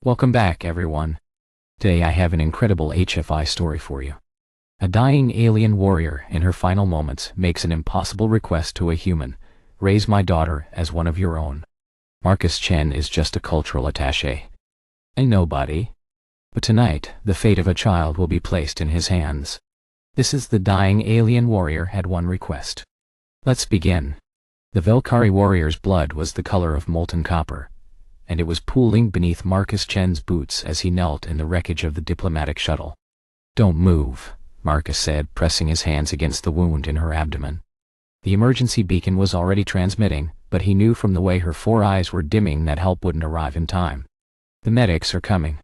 Welcome back, everyone. Today I have an incredible HFI story for you. A dying alien warrior in her final moments makes an impossible request to a human: raise my daughter as one of your own. Marcus Chen is just a cultural attaché, a nobody. But tonight, the fate of a child will be placed in his hands. This is the dying alien warrior had one request. Let's begin. The Velkari warrior's blood was the color of molten copper, and it was pooling beneath Marcus Chen's boots as he knelt in the wreckage of the diplomatic shuttle. "Don't move," Marcus said, pressing his hands against the wound in her abdomen. The emergency beacon was already transmitting, but he knew from the way her 4 eyes were dimming that help wouldn't arrive in time. "The medics are coming."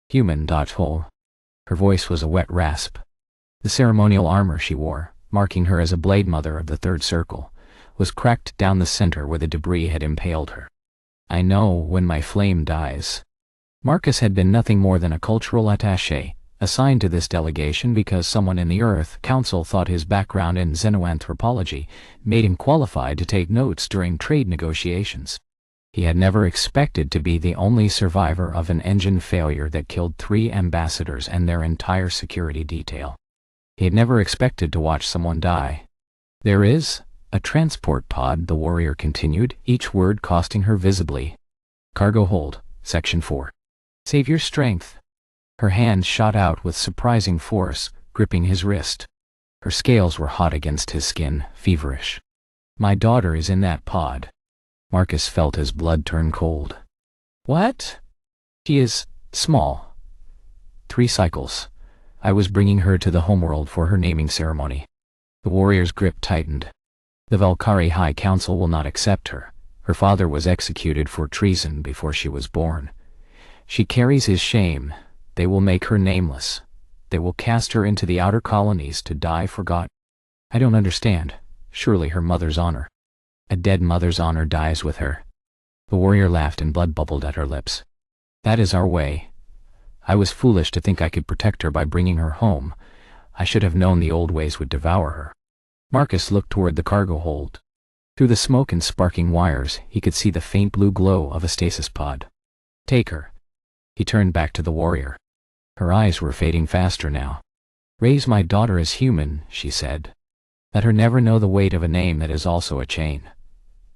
Human. Her voice was a wet rasp. The ceremonial armor she wore, marking her as a blade mother of the third circle, was cracked down the center where the debris had impaled her. "I know when my flame dies." Marcus had been nothing more than a cultural attaché, assigned to this delegation because someone in the Earth Council thought his background in xenoanthropology made him qualified to take notes during trade negotiations. He had never expected to be the only survivor of an engine failure that killed 3 ambassadors and their entire security detail. He had never expected to watch someone die. "There is a transport pod," the warrior continued, each word costing her visibly. "Cargo hold, Section 4. Save your strength." Her hand shot out with surprising force, gripping his wrist. Her scales were hot against his skin, feverish. "My daughter is in that pod." Marcus felt his blood turn cold. "What?" "She is small. 3 cycles. I was bringing her to the homeworld for her naming ceremony." The warrior's grip tightened. "The Velkari High Council will not accept her. Her father was executed for treason before she was born. She carries his shame. They will make her nameless. They will cast her into the outer colonies to die forgotten." "I don't understand. Surely her mother's honor." "A dead mother's honor dies with her." The warrior laughed and blood bubbled at her lips. "That is our way. I was foolish to think I could protect her by bringing her home. I should have known the old ways would devour her." Marcus looked toward the cargo hold. Through the smoke and sparking wires, he could see the faint blue glow of a stasis pod. "Take her." He turned back to the warrior. Her eyes were fading faster now. "Raise my daughter as human," she said. "Let her never know the weight of a name that is also a chain.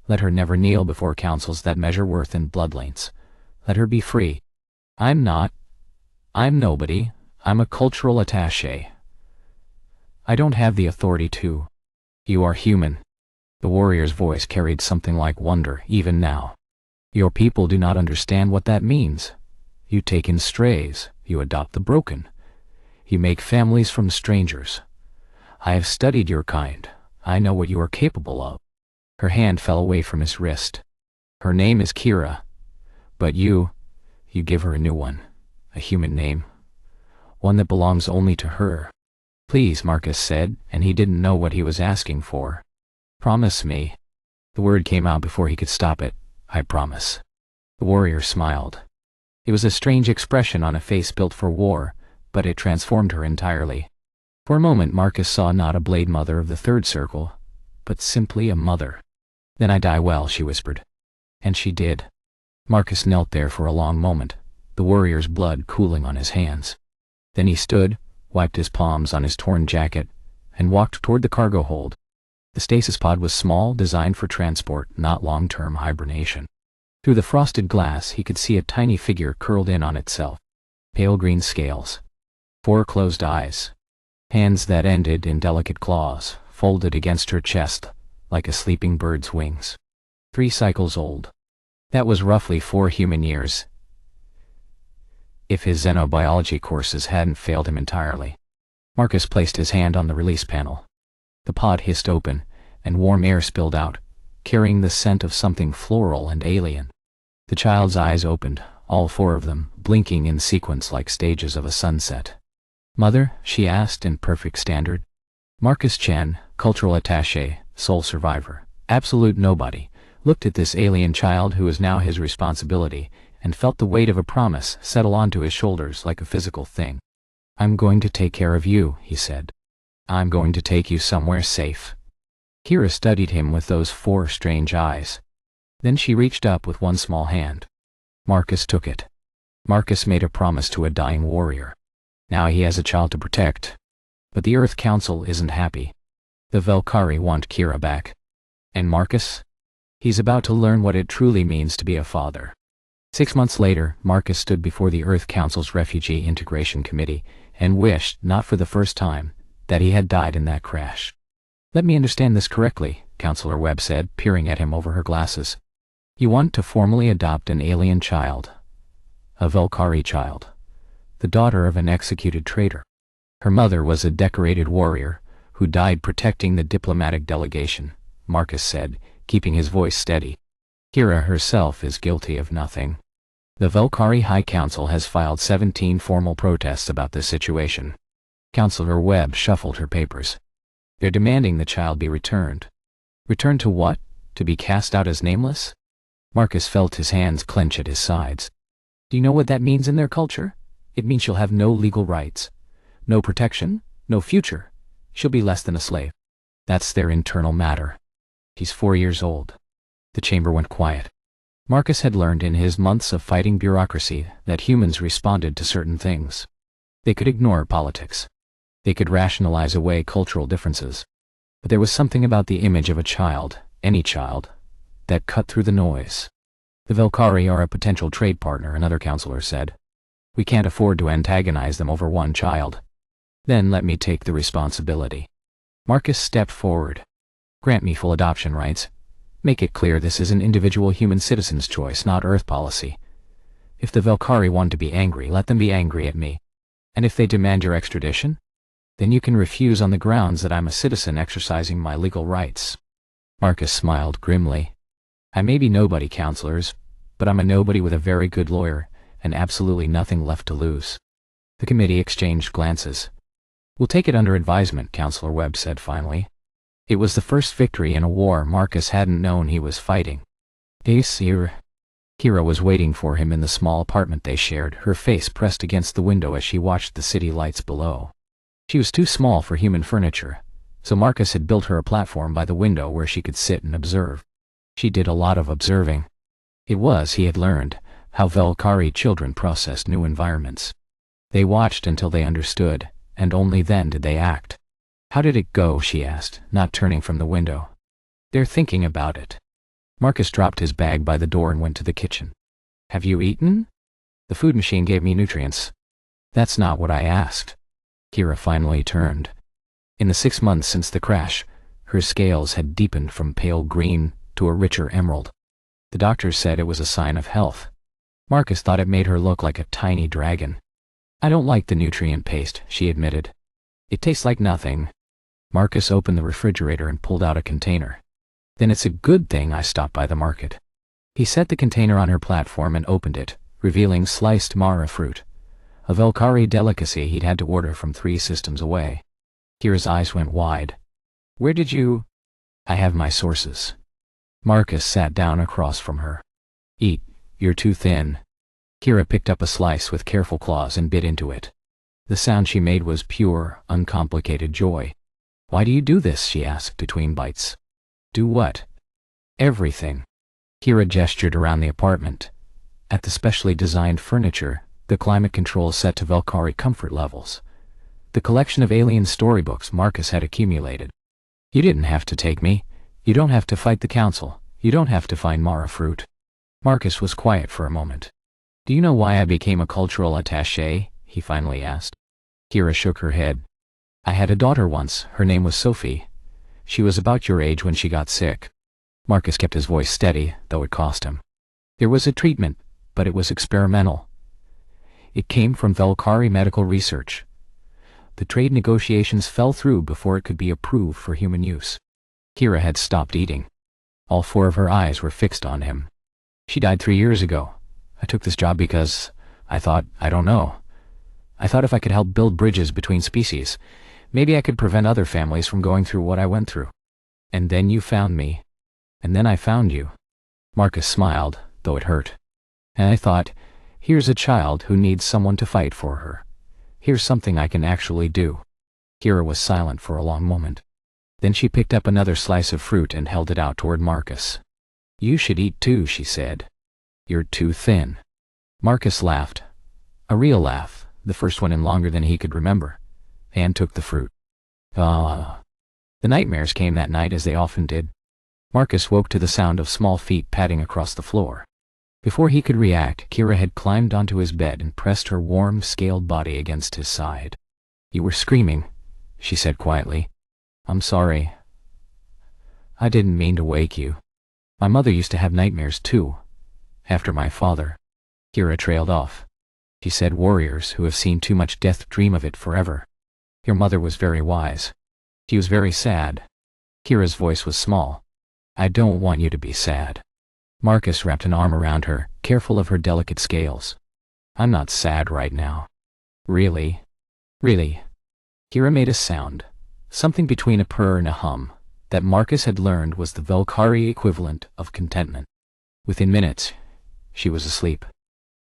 Let her never kneel before councils that measure worth in bloodlines. Let her be free." "I'm not. I'm nobody. I'm a cultural attaché. I don't have the authority to." "You are human." The warrior's voice carried something like wonder even now. "Your people do not understand what that means. You take in strays, you adopt the broken. You make families from strangers. I have studied your kind. I know what you are capable of." Her hand fell away from his wrist. "Her name is Kira. But you give her a new one. A human name. One that belongs only to her." "Please," Marcus said, and he didn't know what he was asking for. "Promise me." The word came out before he could stop it. "I promise." The warrior smiled. It was a strange expression on a face built for war, but it transformed her entirely. For a moment Marcus saw not a blade mother of the third circle, but simply a mother. "Then I die well," she whispered. And she did. Marcus knelt there for a long moment, the warrior's blood cooling on his hands. Then he stood, wiped his palms on his torn jacket, and walked toward the cargo hold. The stasis pod was small, designed for transport, not long-term hibernation. Through the frosted glass he could see a tiny figure curled in on itself. Pale green scales. 4 closed eyes. Hands that ended in delicate claws, folded against her chest, like a sleeping bird's wings. 3 cycles old. That was roughly 4 human years, if his xenobiology courses hadn't failed him entirely. Marcus placed his hand on the release panel. The pod hissed open, and warm air spilled out, carrying the scent of something floral and alien. The child's eyes opened, all 4 of them, blinking in sequence like stages of a sunset. "Mother?" she asked in perfect standard. Marcus Chen, cultural attaché, sole survivor, absolute nobody, looked at this alien child who was now his responsibility, and felt the weight of a promise settle onto his shoulders like a physical thing. "I'm going to take care of you," he said. "I'm going to take you somewhere safe." Kira studied him with those 4 strange eyes. Then she reached up with one small hand. Marcus took it. Marcus made a promise to a dying warrior. Now he has a child to protect. But the Earth Council isn't happy. The Velkari want Kira back. And Marcus? He's about to learn what it truly means to be a father. 6 months later, Marcus stood before the Earth Council's Refugee Integration Committee and wished, not for the first time, that he had died in that crash. "Let me understand this correctly," Counselor Webb said, peering at him over her glasses. "You want to formally adopt an alien child. A Velkari child. The daughter of an executed traitor. Her mother was a decorated warrior who died protecting the diplomatic delegation," Marcus said, keeping his voice steady. "Kira herself is guilty of nothing. The Velkari High Council has filed 17 formal protests about this situation." Counselor Webb shuffled her papers. "They're demanding the child be returned." "Returned to what? To be cast out as nameless?" Marcus felt his hands clench at his sides. "Do you know what that means in their culture? It means she'll have no legal rights. No protection, no future. She'll be less than a slave. That's their internal matter. He's 4 years old." The chamber went quiet. Marcus had learned in his months of fighting bureaucracy that humans responded to certain things. They could ignore politics. They could rationalize away cultural differences. But there was something about the image of a child, any child, that cut through the noise. "The Velkari are a potential trade partner," another counselor said. "We can't afford to antagonize them over one child." "Then let me take the responsibility." Marcus stepped forward. "Grant me full adoption rights. Make it clear this is an individual human citizen's choice, not Earth policy. If the Velkari want to be angry, let them be angry at me. And if they demand your extradition, then you can refuse on the grounds that I'm a citizen exercising my legal rights." Marcus smiled grimly. "I may be nobody, counselors, but I'm a nobody with a very good lawyer and absolutely nothing left to lose." The committee exchanged glances. "We'll take it under advisement," Counselor Webb said finally. It was the first victory in a war Marcus hadn't known he was fighting. Kira was waiting for him in the small apartment they shared, her face pressed against the window as she watched the city lights below. She was too small for human furniture, so Marcus had built her a platform by the window where she could sit and observe. She did a lot of observing. It was, he had learned, how Velkari children processed new environments. They watched until they understood, and only then did they act. "How did it go?" she asked, not turning from the window. "They're thinking about it." Marcus dropped his bag by the door and went to the kitchen. "Have you eaten?" "The food machine gave me nutrients." "That's not what I asked." Kira finally turned. In the 6 months since the crash, her scales had deepened from pale green to a richer emerald. The doctors said it was a sign of health. Marcus thought it made her look like a tiny dragon. "I don't like the nutrient paste," she admitted. "It tastes like nothing." Marcus opened the refrigerator and pulled out a container. "Then it's a good thing I stopped by the market." He set the container on her platform and opened it, revealing sliced mara fruit, a Velkari delicacy he'd had to order from 3 systems away. Kira's eyes went wide. "Where did you—" "I have my sources." Marcus sat down across from her. "Eat, you're too thin." Kira picked up a slice with careful claws and bit into it. The sound she made was pure, uncomplicated joy. "Why do you do this?" she asked between bites. "Do what?" "Everything." Kira gestured around the apartment. At the specially designed furniture, the climate controls set to Velkari comfort levels. The collection of alien storybooks Marcus had accumulated. "You didn't have to take me. You don't have to fight the council. You don't have to find Mara fruit." Marcus was quiet for a moment. "Do you know why I became a cultural attaché?" he finally asked. Kira shook her head. "I had a daughter once. Her name was Sophie. She was about your age when she got sick." Marcus kept his voice steady, though it cost him. "There was a treatment, but it was experimental. It came from Velkari medical research. The trade negotiations fell through before it could be approved for human use." Kira had stopped eating. All 4 of her eyes were fixed on him. "She died 3 years ago. I took this job because I thought if I could help build bridges between species, maybe I could prevent other families from going through what I went through. And then you found me. And then I found you." Marcus smiled, though it hurt. "And I thought, here's a child who needs someone to fight for her. Here's something I can actually do." Kira was silent for a long moment. Then she picked up another slice of fruit and held it out toward Marcus. "You should eat too," she said. "You're too thin." Marcus laughed, A real laugh, the first one in longer than he could remember. Anne took the fruit. Ah. The nightmares came that night as they often did. Marcus woke to the sound of small feet padding across the floor. Before he could react, Kira had climbed onto his bed and pressed her warm, scaled body against his side. "You were screaming," she said quietly. "I'm sorry. I didn't mean to wake you. My mother used to have nightmares too. After my father." Kira trailed off. She said warriors who have seen too much death dream of it forever. Your mother was very wise. She was very sad. Kira's voice was small. "I don't want you to be sad." Marcus wrapped an arm around her, careful of her delicate scales. "I'm not sad right now." "Really? Really?" Kira made a sound, something between a purr and a hum, that Marcus had learned was the Velkari equivalent of contentment. Within minutes, she was asleep.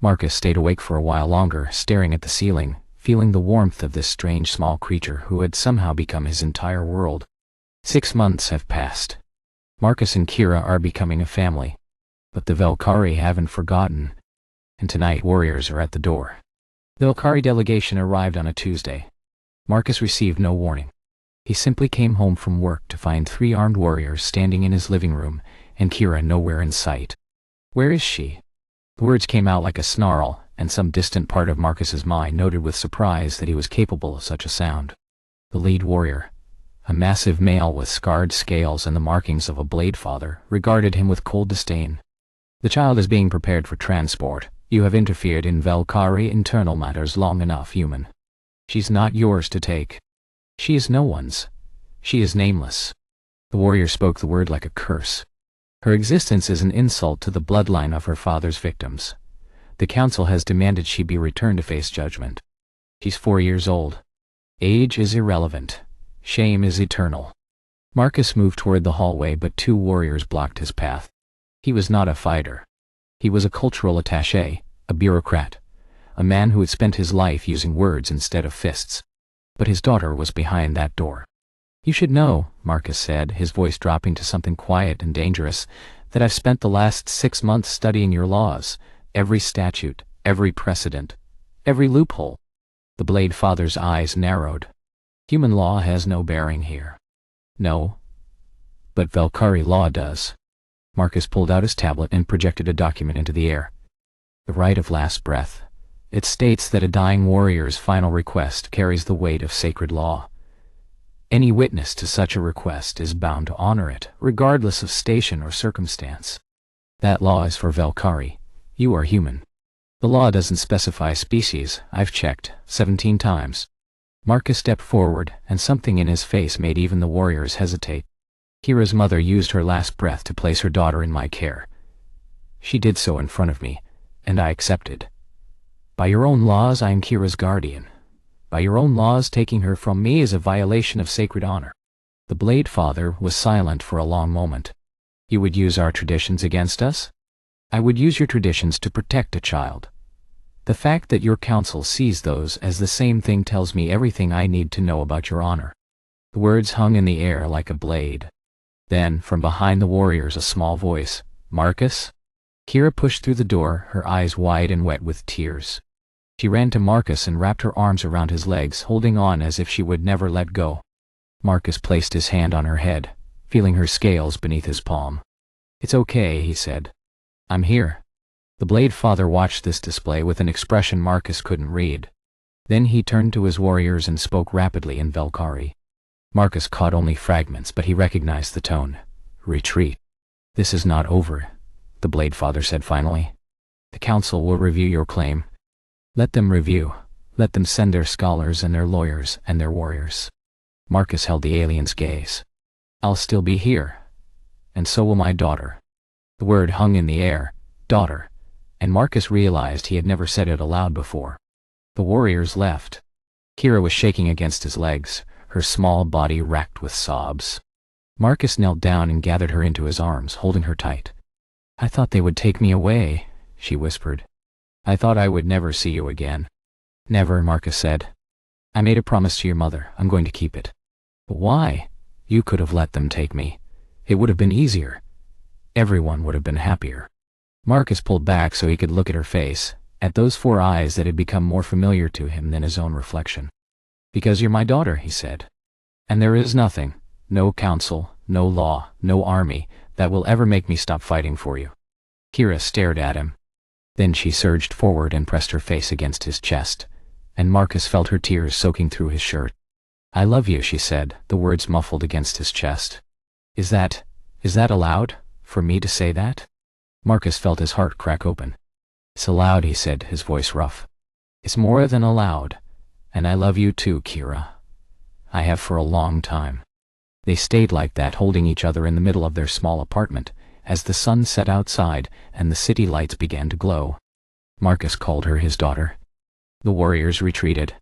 Marcus stayed awake for a while longer, staring at the ceiling, feeling the warmth of this strange small creature who had somehow become his entire world. 6 months have passed. Marcus and Kira are becoming a family. But the Velkari haven't forgotten. And tonight warriors are at the door. The Velkari delegation arrived on a Tuesday. Marcus received no warning. He simply came home from work to find 3 armed warriors standing in his living room, and Kira nowhere in sight. "Where is she?" The words came out like a snarl, and some distant part of Marcus's mind noted with surprise that he was capable of such a sound. The lead warrior, a massive male with scarred scales and the markings of a blade father, regarded him with cold disdain. "The child is being prepared for transport. You have interfered in Velkari internal matters long enough, human. She's not yours to take. She is no one's. She is nameless." The warrior spoke the word like a curse. "Her existence is an insult to the bloodline of her father's victims. The council has demanded she be returned to face judgment. She's 4 years old. Age is irrelevant. Shame is eternal." Marcus moved toward the hallway, but 2 warriors blocked his path. He was not a fighter. He was a cultural attaché, a bureaucrat, a man who had spent his life using words instead of fists. But his daughter was behind that door. "You should know," Marcus said, his voice dropping to something quiet and dangerous, "that I've spent the last 6 months studying your laws, every statute, every precedent, every loophole." The Blade Father's eyes narrowed. "Human law has no bearing here." "No, but Velkari law does." Marcus pulled out his tablet and projected a document into the air. "The right of last breath. It states that a dying warrior's final request carries the weight of sacred law. Any witness to such a request is bound to honor it, regardless of station or circumstance. That law is for Velkari. You are human. The law doesn't specify species. I've checked 17 times. Marcus stepped forward, and something in his face made even the warriors hesitate. "Kira's mother used her last breath to place her daughter in my care. She did so in front of me, and I accepted. By your own laws, I am Kira's guardian. By your own laws, taking her from me is a violation of sacred honor." The Blade Father was silent for a long moment. "You would use our traditions against us?" "I would use your traditions to protect a child. The fact that your council sees those as the same thing tells me everything I need to know about your honor." The words hung in the air like a blade. Then, from behind the warriors, a small voice, "Marcus?" Kira pushed through the door, her eyes wide and wet with tears. She ran to Marcus and wrapped her arms around his legs, holding on as if she would never let go. Marcus placed his hand on her head, feeling her scales beneath his palm. "It's okay," he said. "I'm here." The Blade Father watched this display with an expression Marcus couldn't read. Then he turned to his warriors and spoke rapidly in Velkari. Marcus caught only fragments, but he recognized the tone. "Retreat. This is not over," the Blade Father said finally. "The council will review your claim. Let them review. Let them send their scholars and their lawyers and their warriors." Marcus held the alien's gaze. "I'll still be here. And so will my daughter." The word hung in the air, daughter, and Marcus realized he had never said it aloud before. The warriors left. Kira was shaking against his legs, her small body racked with sobs. Marcus knelt down and gathered her into his arms, holding her tight. "I thought they would take me away," she whispered. "I thought I would never see you again." "Never," Marcus said. "I made a promise to your mother. I'm going to keep it." "But why? You could have let them take me. It would have been easier. Everyone would have been happier." Marcus pulled back so he could look at her face, at those four eyes that had become more familiar to him than his own reflection. "Because you're my daughter," he said. "And there is nothing, no council, no law, no army, that will ever make me stop fighting for you." Kira stared at him. Then she surged forward and pressed her face against his chest, and Marcus felt her tears soaking through his shirt. "I love you," she said, the words muffled against his chest. Is that allowed, for me to say that?" Marcus felt his heart crack open. "It's allowed," he said, his voice rough. "It's more than allowed, and I love you too, Kira. I have for a long time." They stayed like that, holding each other in the middle of their small apartment, as the sun set outside and the city lights began to glow. Marcus called her his daughter. The warriors retreated.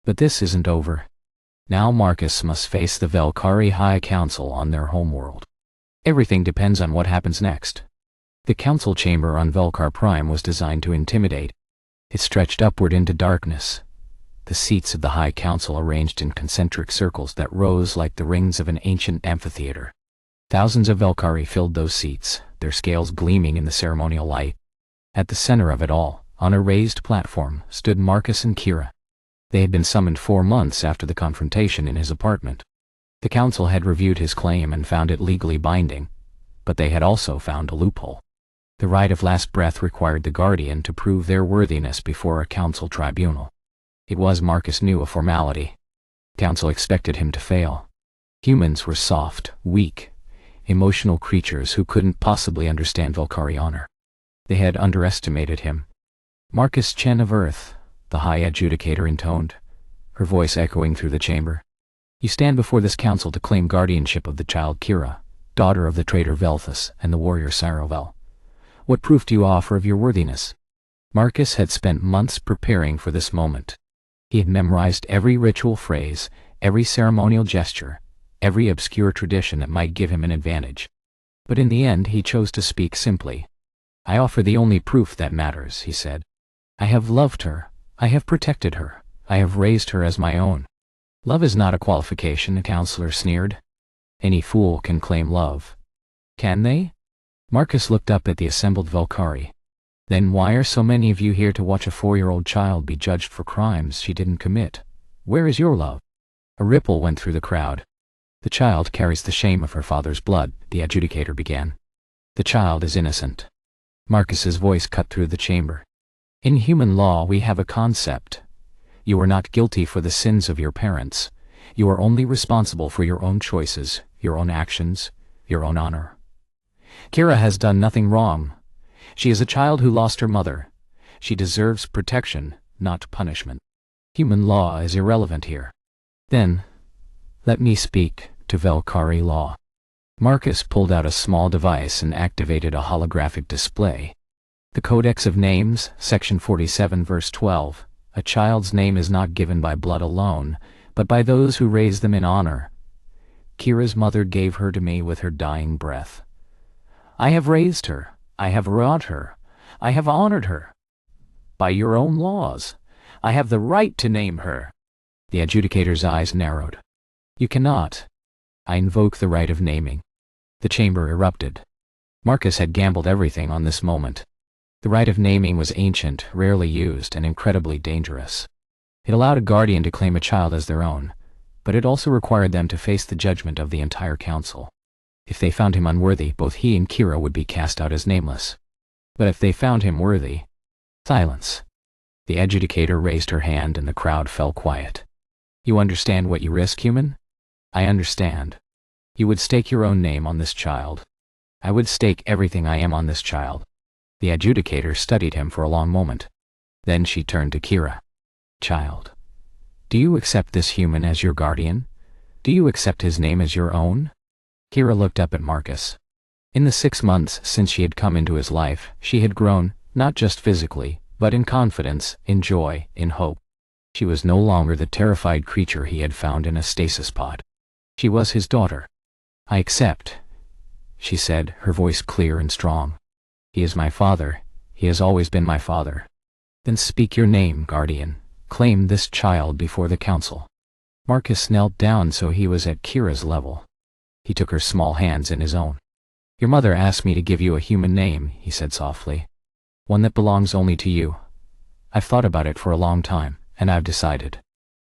But this isn't over. Now Marcus must face the Valkyrie High Council on their homeworld. Everything depends on what happens next. The council chamber on Velkar Prime was designed to intimidate. It stretched upward into darkness. The seats of the High Council arranged in concentric circles that rose like the rings of an ancient amphitheater. Thousands of Valkyrie filled those seats, their scales gleaming in the ceremonial light. At the center of it all, on a raised platform, stood Marcus and Kira. They had been summoned 4 months after the confrontation in his apartment. The council had reviewed his claim and found it legally binding, but they had also found a loophole. The right of last breath required the guardian to prove their worthiness before a council tribunal. It was, Marcus knew, a formality. Council expected him to fail. Humans were soft, weak, emotional creatures who couldn't possibly understand Valkyrie honor. They had underestimated him. "Marcus Chen of Earth," the High Adjudicator intoned, her voice echoing through the chamber. "You stand before this council to claim guardianship of the child Kira, daughter of the traitor Velthus and the warrior Cyrovel. What proof do you offer of your worthiness?" Marcus had spent months preparing for this moment. He had memorized every ritual phrase, every ceremonial gesture, every obscure tradition that might give him an advantage. But in the end he chose to speak simply. "I offer the only proof that matters," he said. "I have loved her, I have protected her, I have raised her as my own." "Love is not a qualification," the counselor sneered. "Any fool can claim love." "Can they?" Marcus looked up at the assembled Valkyrie. "Then why are so many of you here to watch a 4-year-old child be judged for crimes she didn't commit? Where is your love?" A ripple went through the crowd. "The child carries the shame of her father's blood," the adjudicator began. "The child is innocent." Marcus's voice cut through the chamber. "In human law we have a concept. You are not guilty for the sins of your parents. You are only responsible for your own choices, your own actions, your own honor. Kira has done nothing wrong. She is a child who lost her mother. She deserves protection, not punishment. Human law is irrelevant here." "Then, let me speak to Valkyrie law." Marcus pulled out a small device and activated a holographic display. "The Codex of Names, Section 47, Verse 12. A child's name is not given by blood alone, but by those who raise them in honor. Kira's mother gave her to me with her dying breath. I have raised her, I have wrought her, I have honored her. By your own laws, I have the right to name her." The adjudicator's eyes narrowed. "You cannot. I invoke the right of naming." The chamber erupted. Marcus had gambled everything on this moment. The right of naming was ancient, rarely used, and incredibly dangerous. It allowed a guardian to claim a child as their own, but it also required them to face the judgment of the entire council. If they found him unworthy, both he and Kira would be cast out as nameless. But if they found him worthy— Silence. The adjudicator raised her hand and the crowd fell quiet. "You understand what you risk, human?" "I understand. You would stake your own name on this child." "I would stake everything I am on this child." The adjudicator studied him for a long moment. Then she turned to Kira. "Child, do you accept this human as your guardian? Do you accept his name as your own?" Kira looked up at Marcus. In the 6 months since she had come into his life, she had grown, not just physically, but in confidence, in joy, in hope. She was no longer the terrified creature he had found in a stasis pod. She was his daughter. "I accept," she said, her voice clear and strong. "He is my father. He has always been my father." "Then speak your name, guardian. Claim this child before the council." Marcus knelt down so he was at Kira's level. He took her small hands in his own. "Your mother asked me to give you a human name," he said softly. "One that belongs only to you. I've thought about it for a long time, and I've decided.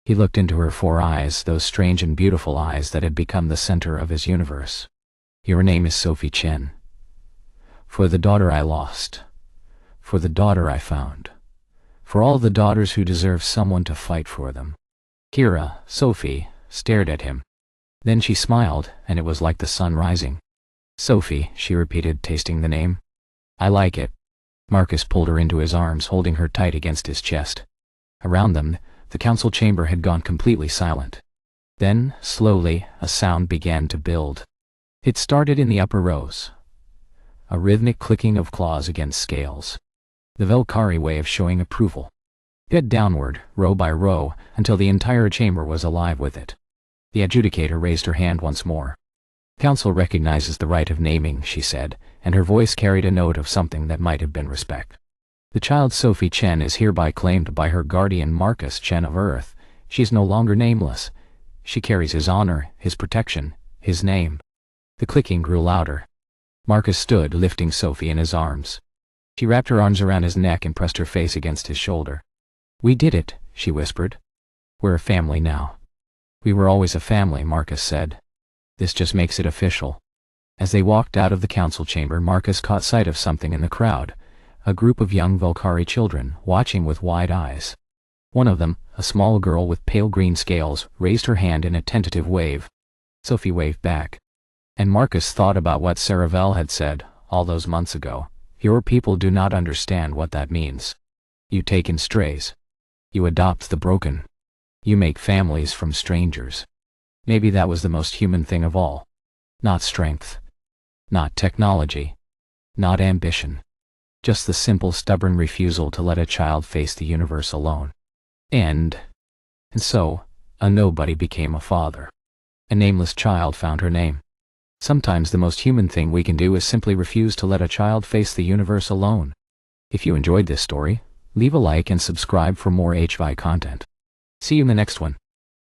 He looked into her 4 eyes, those strange and beautiful eyes that had become the center of his universe. Your name is Sophie Chen. For the daughter I lost. For the daughter I found. For all the daughters who deserve someone to fight for them. Kira, Sophie, stared at him. Then she smiled, and it was like the sun rising. Sophie, she repeated, tasting the name. I like it. Marcus pulled her into his arms, holding her tight against his chest. Around them, the council chamber had gone completely silent. Then, slowly, a sound began to build. It started in the upper rows. A rhythmic clicking of claws against scales. The Valkyrie way of showing approval. It downward, row by row, until the entire chamber was alive with it. The adjudicator raised her hand once more. Council recognizes the right of naming, she said, and her voice carried a note of something that might have been respect. The child Sophie Chen is hereby claimed by her guardian Marcus Chen of Earth. She is no longer nameless. She carries his honor, his protection, his name. The clicking grew louder. Marcus stood, lifting Sophie in his arms. She wrapped her arms around his neck and pressed her face against his shoulder. We did it, she whispered. We're a family now. We were always a family, Marcus said. This just makes it official. As they walked out of the council chamber, Marcus caught sight of something in the crowd. A group of young Valkyrie children, watching with wide eyes. One of them, a small girl with pale green scales, raised her hand in a tentative wave. Sophie waved back. And Marcus thought about what Saravel had said, all those months ago. Your people do not understand what that means. You take in strays. You adopt the broken. You make families from strangers. Maybe that was the most human thing of all. Not strength. Not technology. Not ambition. Just the simple, stubborn refusal to let a child face the universe alone. And so, a nobody became a father. A nameless child found her name. Sometimes the most human thing we can do is simply refuse to let a child face the universe alone. If you enjoyed this story, leave a like and subscribe for more HVI content. See you in the next one.